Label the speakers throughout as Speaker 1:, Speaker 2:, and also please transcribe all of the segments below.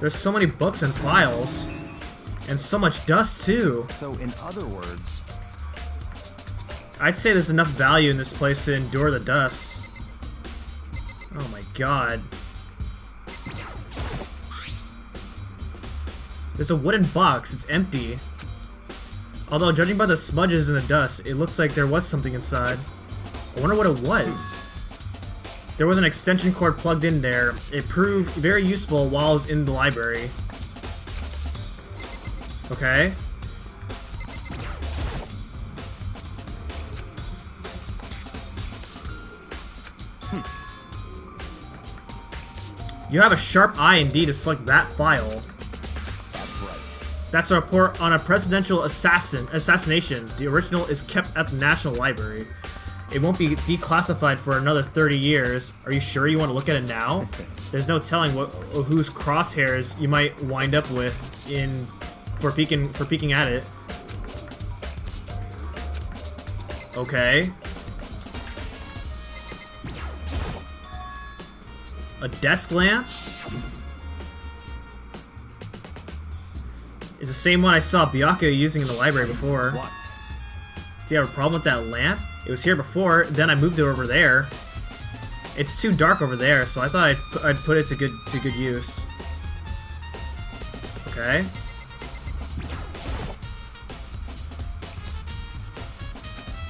Speaker 1: There's so many books and files. And so much dust, too.
Speaker 2: So, in other words...
Speaker 1: I'd say there's enough value in this place to endure the dust. Oh my god. There's a wooden box. It's empty. Although, judging by the smudges in the dust, it looks like there was something inside. I wonder what it was. There was an extension cord plugged in there. It proved very useful while I was in the library. Okay. You have a sharp eye indeed to select that file.
Speaker 2: That's right.
Speaker 1: That's a report on a presidential assassination. The original is kept at the National Library. It won't be declassified for another 30 years. Are you sure you want to look at it now? There's no telling whose crosshairs you might wind up with for peeking at it. Okay. A desk lamp? It's the same one I saw Byakuya using in the library before.
Speaker 2: What?
Speaker 1: Do you have a problem with that lamp? It was here before, then I moved it over there. It's too dark over there, so I thought I'd put it to good use. Okay.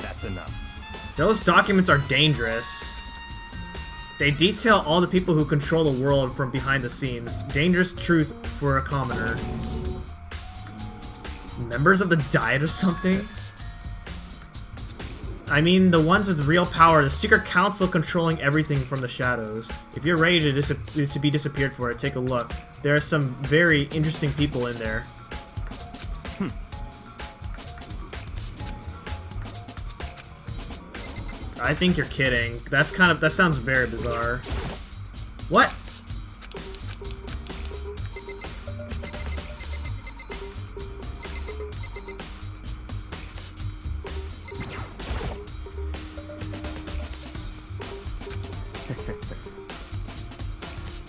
Speaker 2: That's enough.
Speaker 1: Those documents are dangerous. They detail all the people who control the world from behind the scenes. Dangerous truth for a commoner. Members of the Diet or something? I mean, the ones with real power, the secret council controlling everything from the shadows. If you're ready to be disappeared for it, take a look. There are some very interesting people in there. I think you're kidding. That sounds very bizarre. What?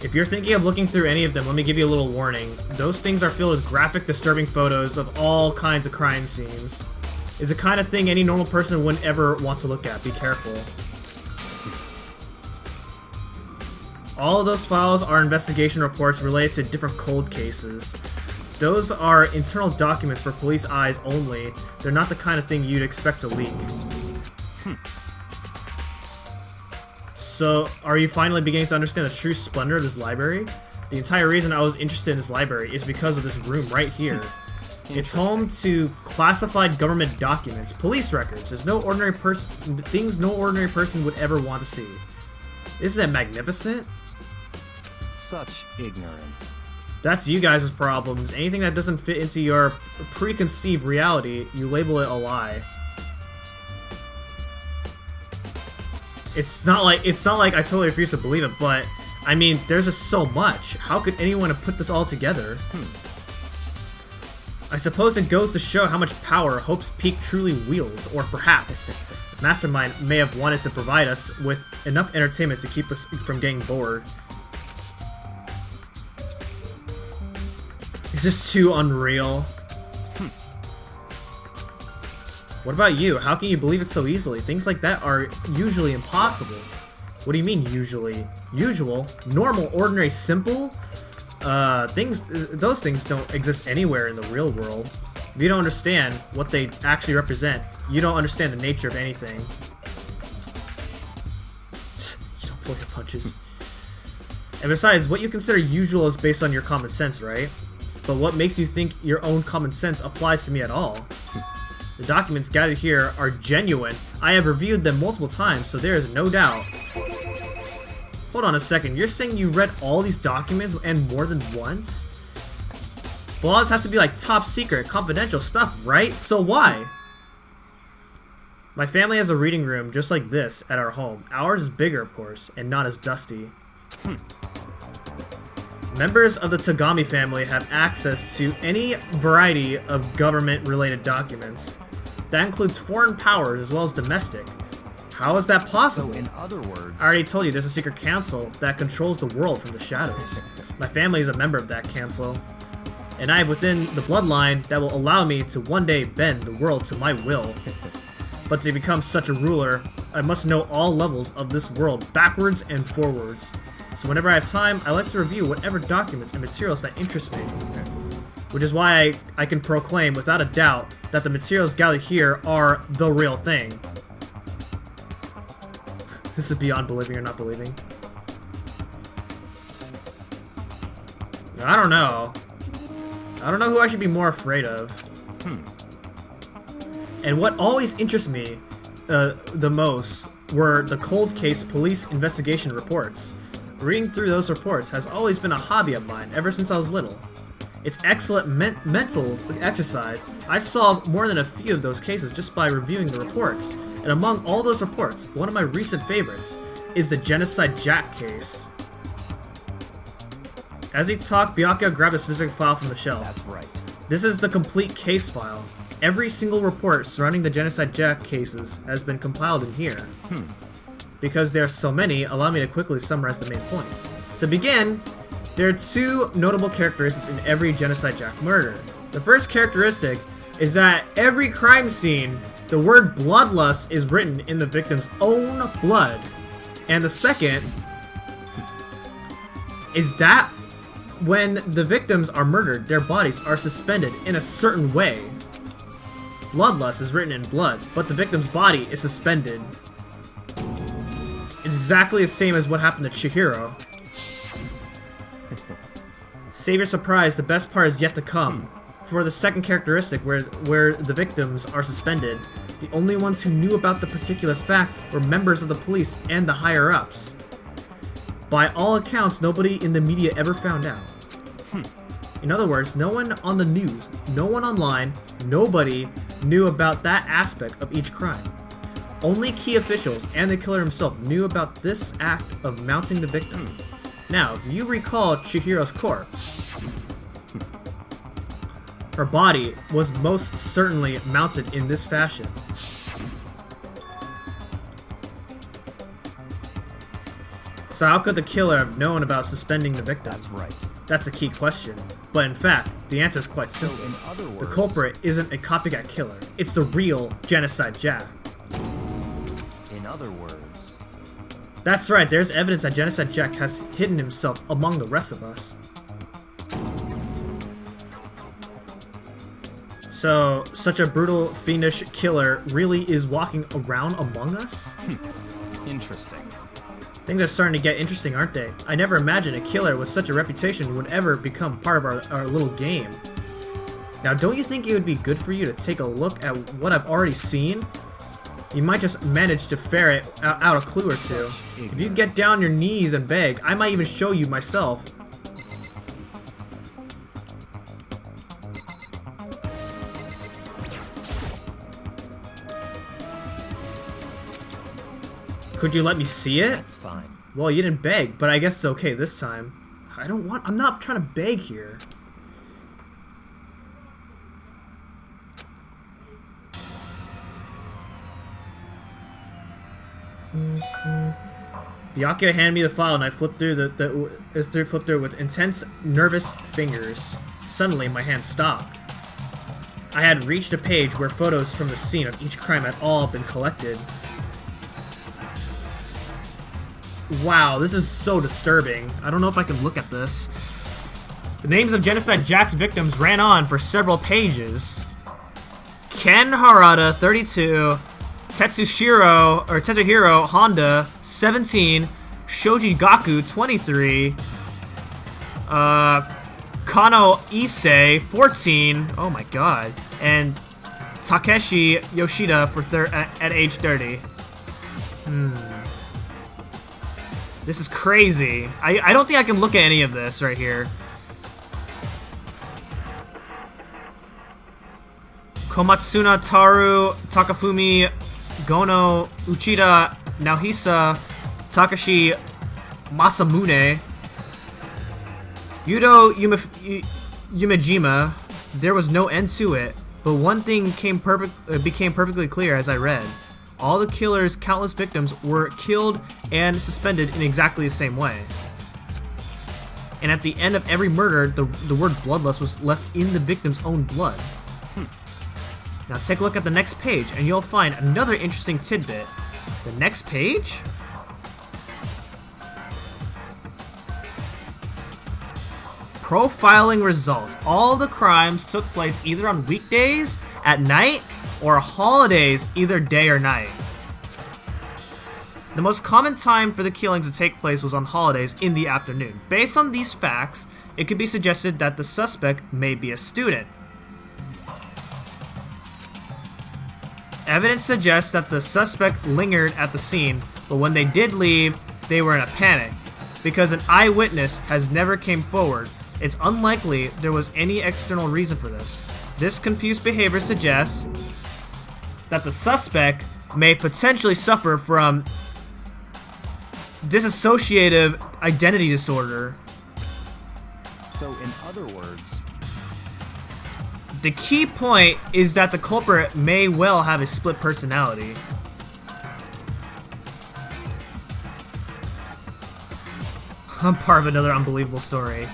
Speaker 1: If you're thinking of looking through any of them, let me give you a little warning. Those things are filled with graphic, disturbing photos of all kinds of crime scenes. It's the kind of thing any normal person wouldn't ever want to look at. Be careful. All of those files are investigation reports related to different cold cases. Those are internal documents for police eyes only. They're not the kind of thing you'd expect to leak. So, are you finally beginning to understand the true splendor of this library? The entire reason I was interested in this library is because of this room right here. It's home to classified government documents, police records. There's no ordinary things no ordinary person would ever want to see. Isn't it magnificent?
Speaker 2: Such ignorance.
Speaker 1: That's you guys' problems. Anything that doesn't fit into your preconceived reality, you label it a lie. It's not like I totally refuse to believe it, but I mean, there's just so much. How could anyone have put this all together? I suppose it goes to show how much power Hope's Peak truly wields, or perhaps Mastermind may have wanted to provide us with enough entertainment to keep us from getting bored. Is this too unreal? What about you? How can you believe it so easily? Things like that are usually impossible. What do you mean, usually? Usual? Normal, ordinary, simple? Those things don't exist anywhere in the real world. If you don't understand what they actually represent, you don't understand the nature of anything. You don't pull your punches. And besides, what you consider usual is based on your common sense, right? But what makes you think your own common sense applies to me at all? The documents gathered here are genuine. I have reviewed them multiple times, so there is no doubt. Hold on a second, you're saying you read all these documents and more than once? Well, all this has to be like top secret, confidential stuff, right? So why? My family has a reading room just like this at our home. Ours is bigger, of course, and not as dusty. Members of the Tagami family have access to any variety of government-related documents. That includes foreign powers as well as domestic. How is that possible?
Speaker 2: So, in other words...
Speaker 1: I already told you there's a secret council that controls the world from the shadows. My family is a member of that council, and I have within the bloodline that will allow me to one day bend the world to my will. But to become such a ruler, I must know all levels of this world, backwards and forwards. So whenever I have time, I like to review whatever documents and materials that interest me. Which is why I can proclaim without a doubt that the materials gathered here are the real thing. This is beyond believing or not believing. I don't know. I don't know who I should be more afraid of. And what always interests me the most were the cold case police investigation reports. Reading through those reports has always been a hobby of mine ever since I was little. It's excellent mental exercise. I solved more than a few of those cases just by reviewing the reports. And among all those reports, one of my recent favorites is the Genocide Jack case. As he talked, Byakuya grabbed a specific file from the shelf.
Speaker 2: That's right.
Speaker 1: This is the complete case file. Every single report surrounding the Genocide Jack cases has been compiled in here. Because there are so many, allow me to quickly summarize the main points. To begin, there are two notable characteristics in every Genocide Jack murder. The first characteristic is that every crime scene, the word bloodlust is written in the victim's own blood. And the second is that when the victims are murdered, their bodies are suspended in a certain way. Bloodlust is written in blood, but the victim's body is suspended. It's exactly the same as what happened to Chihiro. Save your surprise, the best part is yet to come. For the second characteristic, where the victims are suspended, the only ones who knew about the particular fact were members of the police and the higher-ups. By all accounts, nobody in the media ever found out. In other words, no one on the news, no one online, nobody knew about that aspect of each crime. Only key officials and the killer himself knew about this act of mounting the victim. Now, if you recall Chihiro's corpse, her body was most certainly mounted in this fashion. So how could the killer have known about suspending the victim?
Speaker 2: That's right.
Speaker 1: That's the key question. But in fact, the answer is quite
Speaker 2: So
Speaker 1: simple.
Speaker 2: in other words,
Speaker 1: The culprit isn't a copycat killer. It's the real Genocide Jack.
Speaker 2: in other words,
Speaker 1: That's right, there's evidence that Genocide Jack has hidden himself among the rest of us. So, such a brutal, fiendish killer really is walking around among us?
Speaker 2: interesting.
Speaker 1: Things are starting to get interesting, aren't they? I never imagined a killer with such a reputation would ever become part of our little game. Now, don't you think it would be good for you to take a look at what I've already seen? You might just manage to ferret out a clue or two. If you get down on your knees and beg, I might even show you myself. Could you let me see it?
Speaker 2: That's fine.
Speaker 1: Well, you didn't beg, but I guess it's okay this time. I'm not trying to beg here. Byakuya handed me the file and I flipped through flipped through it with intense, nervous fingers. Suddenly, my hand stopped. I had reached a page where photos from the scene of each crime had all been collected. Wow, this is so disturbing. I don't know if I can look at this. The names of Genocide Jack's victims ran on for several pages. Ken Harada, 32, Tetsuhiro Honda, 17, Shoji Gaku, 23, Kano Issei, 14, oh my god, and Takeshi Yoshida at age 30. This is crazy. I don't think I can look at any of this right here. Komatsuna Taru, Takafumi, Gono, Uchida, Naohisa, Takashi Masamune, Yudo Yumejima. There was no end to it, but one thing became perfectly clear as I read. All the killer's countless victims were killed and suspended in exactly the same way. and at the end of every murder, the word bloodlust was left in the victim's own blood. Now take a look at the next page, and you'll find another interesting tidbit. The next page? Profiling results. All the crimes took place either on weekdays, at night, or holidays, either day or night. The most common time for the killings to take place was on holidays in the afternoon. Based on these facts, it could be suggested that the suspect may be a student. Evidence suggests that the suspect lingered at the scene, but when they did leave, they were in a panic. Because an eyewitness has never came forward, it's unlikely there was any external reason for this. This confused behavior suggests that the suspect may potentially suffer from dissociative identity disorder.
Speaker 2: So, in other words,
Speaker 1: the key point is that the culprit may well have a split personality. I'm part of another unbelievable story.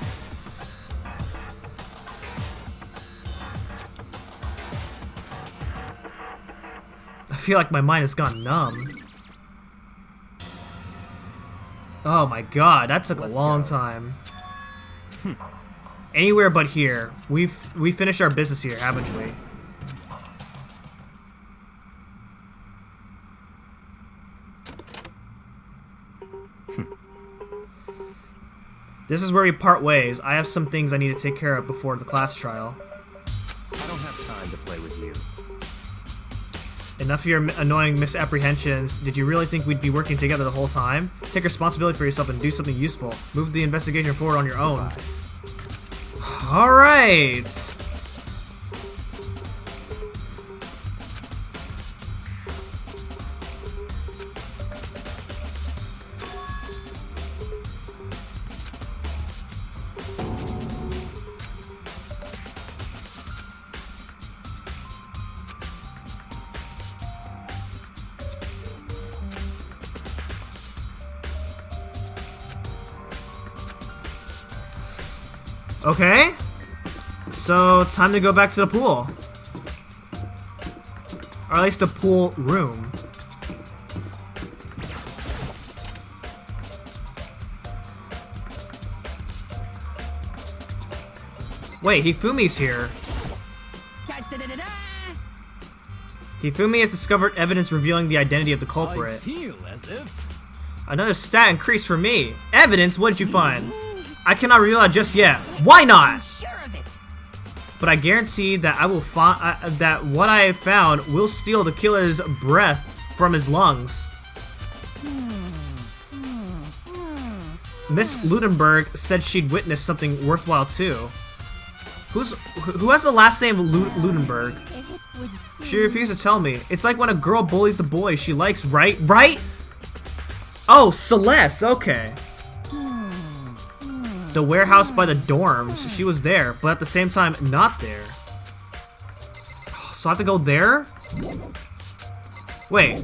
Speaker 1: I feel like my mind has gone numb. Oh my god, that took a long time. Anywhere but here. We finished our business here, haven't we? This is where we part ways. I have some things I need to take care of before the class trial.
Speaker 2: I don't have time to play with you.
Speaker 1: Enough of your annoying misapprehensions. Did you really think we'd be working together the whole time? Take responsibility for yourself and do something useful. Move the investigation forward on your own. Alright! Okay, so time to go back to the pool. Or at least the pool room. Wait, Hifumi's here. Hifumi has discovered evidence revealing the identity of the culprit.
Speaker 3: I feel as if...
Speaker 1: Another stat increase for me. Evidence? What did you find? I cannot reveal that just yet. Why not?
Speaker 3: Sure of it.
Speaker 1: But I guarantee that I will find that what I have found will steal the killer's breath from his lungs. Miss Ludenberg said she'd witnessed something worthwhile too. Who has the last name Ludenberg? She refused to tell me. It's like when a girl bullies the boy she likes, right? Right? Oh, Celeste. Okay. The warehouse by the dorms. She was there, but at the same time, not there. So I have to go there? Wait.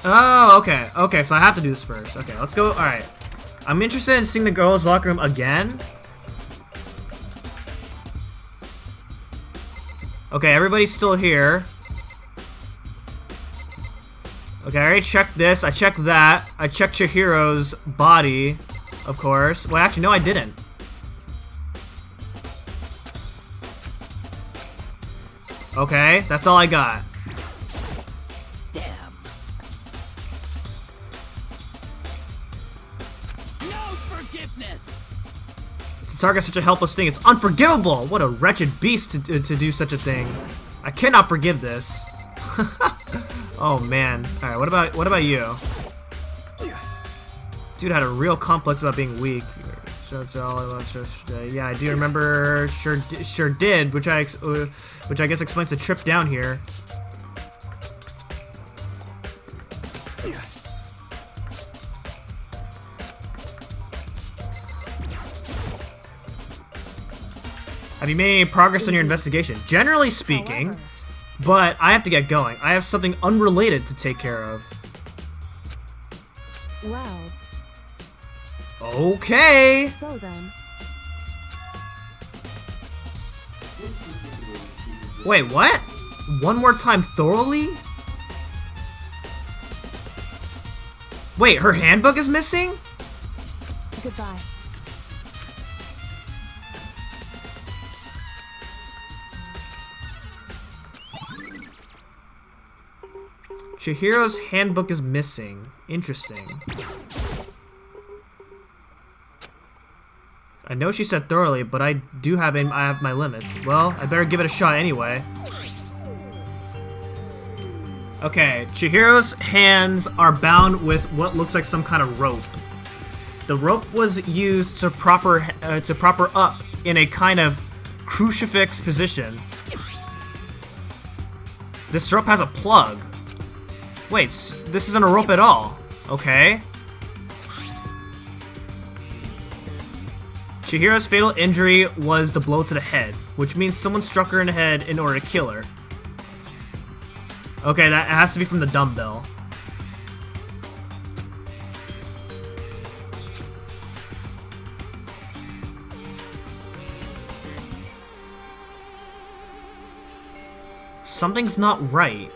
Speaker 1: Oh, okay. Okay, so I have to do this first. Okay, let's go. Alright. I'm interested in seeing the girls' locker room again. Okay, everybody's still here. Okay, I already checked this. I checked that. I checked Chihiro's body. Of course. Well, actually, no, I didn't. Okay, that's all I got.
Speaker 3: Damn. No forgiveness.
Speaker 1: To target such a helpless thing, it's unforgivable! What a wretched beast to do such a thing. I cannot forgive this. Oh, man. Alright, what about you? Dude had a real complex about being weak. Yeah, I do remember. Sure did, which I guess explains the trip down here. Have you made any progress on your investigation? Generally speaking, but I have to get going. I have something unrelated to take care of.
Speaker 4: Well,
Speaker 1: Okay.
Speaker 4: So then,
Speaker 1: Wait, what? One more time thoroughly? Wait, her handbook is missing?
Speaker 4: goodbye.
Speaker 1: Chihiro's handbook is missing. Interesting. I know she said thoroughly, but I have my limits. Well, I better give it a shot anyway. Okay, Chihiro's hands are bound with what looks like some kind of rope. The rope was used to prop her up in a kind of crucifix position. This rope has a plug. Wait, this isn't a rope at all. Okay. Chihiro's fatal injury was the blow to the head, which means someone struck her in the head in order to kill her. Okay, that has to be from the dumbbell. Something's not right.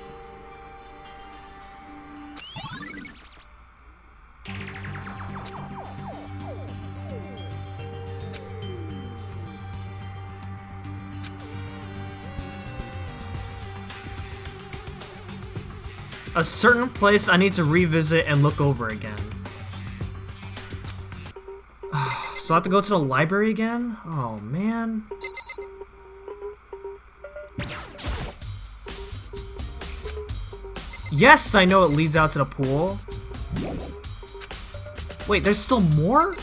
Speaker 1: A certain place I need to revisit and look over again. So I have to go to the library again? Oh, man. Yes, I know it leads out to the pool. Wait, there's still more?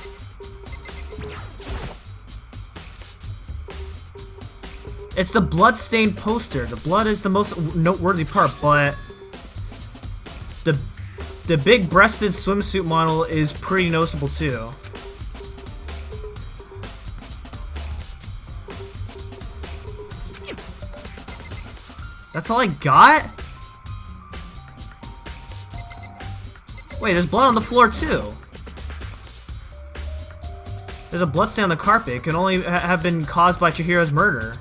Speaker 1: It's the blood-stained poster. The blood is the most noteworthy part, but the big-breasted swimsuit model is pretty noticeable too. That's all I got? Wait, there's blood on the floor too. There's a bloodstain on the carpet. It can only have been caused by Chihiro's murder.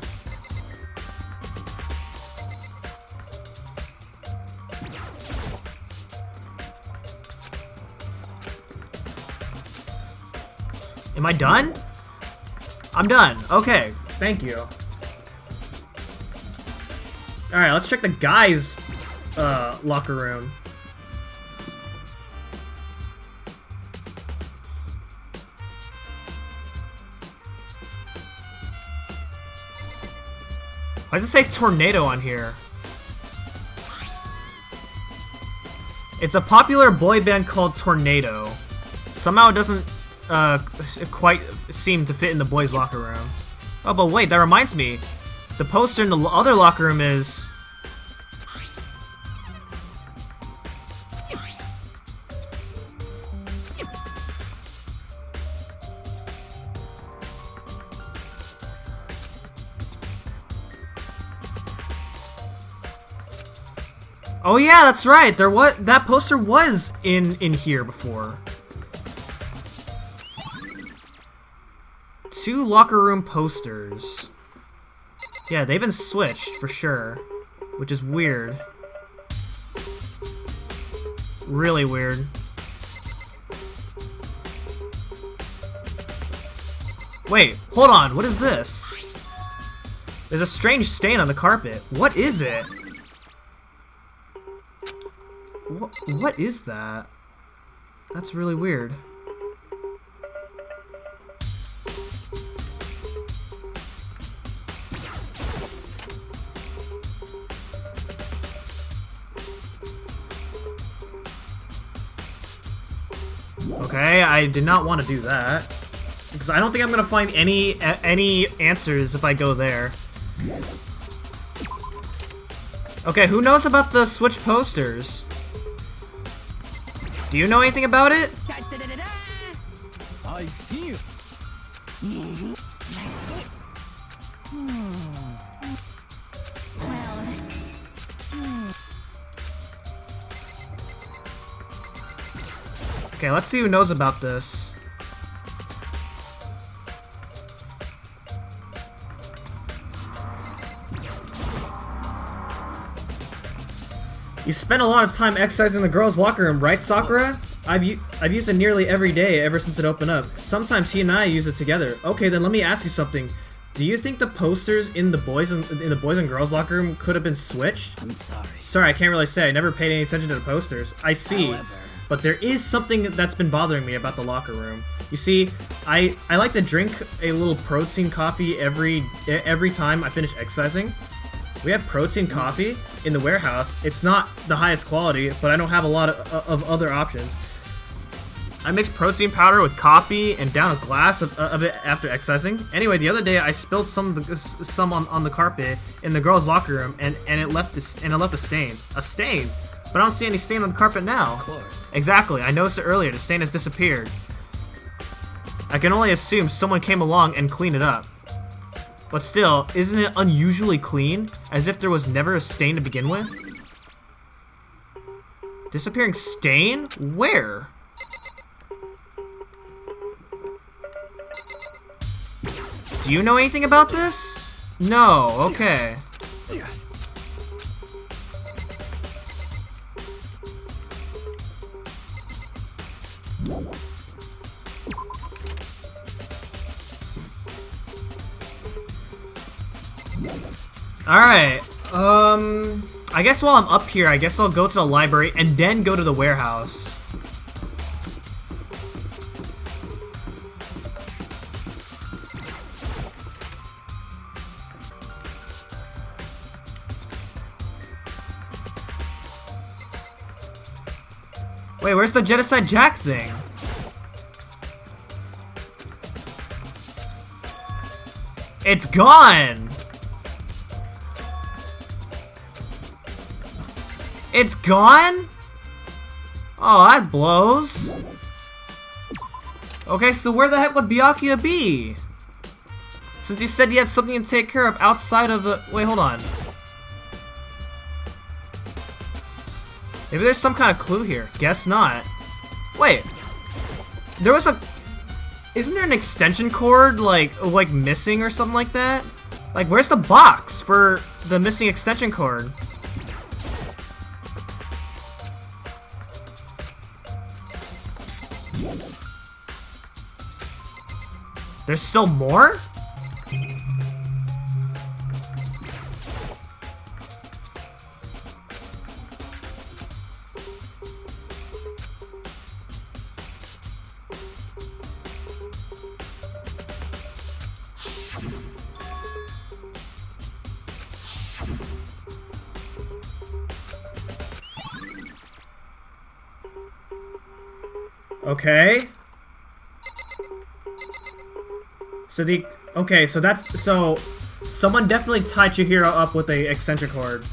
Speaker 1: Am I done? I'm done. Okay, thank you. Alright, let's check the guys' locker room. Why does it say tornado on here? It's a popular boy band called Tornado. Somehow it doesn't quite seem to fit in the boys' locker room. Oh, but wait, that reminds me. The poster in the other locker room is... Oh yeah, that's right. That poster was in here before. 2 locker room posters. Yeah, they've been switched for sure, which is weird. Really weird. Wait, hold on. What is this? There's a strange stain on the carpet. What is it? What is that? That's really weird. Okay, I did not want to do that. Because I don't think I'm going to find any answers if I go there. Okay, who knows about the switch posters? Do you know anything about it?
Speaker 3: I see you.
Speaker 4: That's it.
Speaker 1: Okay, let's see who knows about this. You spend a lot of time exercising in the girls' locker room, right, Sakura? I've used it nearly every day ever since it opened up. Sometimes he and I use it together. Okay, then let me ask you something. Do you think the posters in the boys and girls locker room could have been switched?
Speaker 3: I'm sorry.
Speaker 1: Sorry, I can't really say. I never paid any attention to the posters. I see.
Speaker 3: However,
Speaker 1: But there is something that's been bothering me about the locker room. You see, I like to drink a little protein coffee every time I finish exercising. We have protein coffee in the warehouse. It's not the highest quality, but I don't have a lot of other options. I mix protein powder with coffee and down a glass of it after exercising. Anyway, the other day I spilled some on the carpet in the girls' locker room, and it left a stain. A stain? But I don't see any stain on the carpet now.
Speaker 3: of course.
Speaker 1: Exactly, I noticed it earlier. The stain has disappeared. I can only assume someone came along and cleaned it up. But still, isn't it unusually clean? As if there was never a stain to begin with? Disappearing stain? Where? Do you know anything about this? No, okay. Alright, I guess while I'm up here, I guess I'll go to the library and then go to the warehouse. Wait, where's the Genocide Jack thing? It's gone! It's gone? Oh, that blows. Okay, so where the heck would Byakuya be? Since he said he had something to take care of outside of the... Wait, hold on. Maybe there's some kind of clue here. Guess not. Wait. There was a... Isn't there an extension cord, like missing or something like that? Like, where's the box for the missing extension cord? There's still more? Okay. So so someone definitely tied Chihiro up with a extension cord.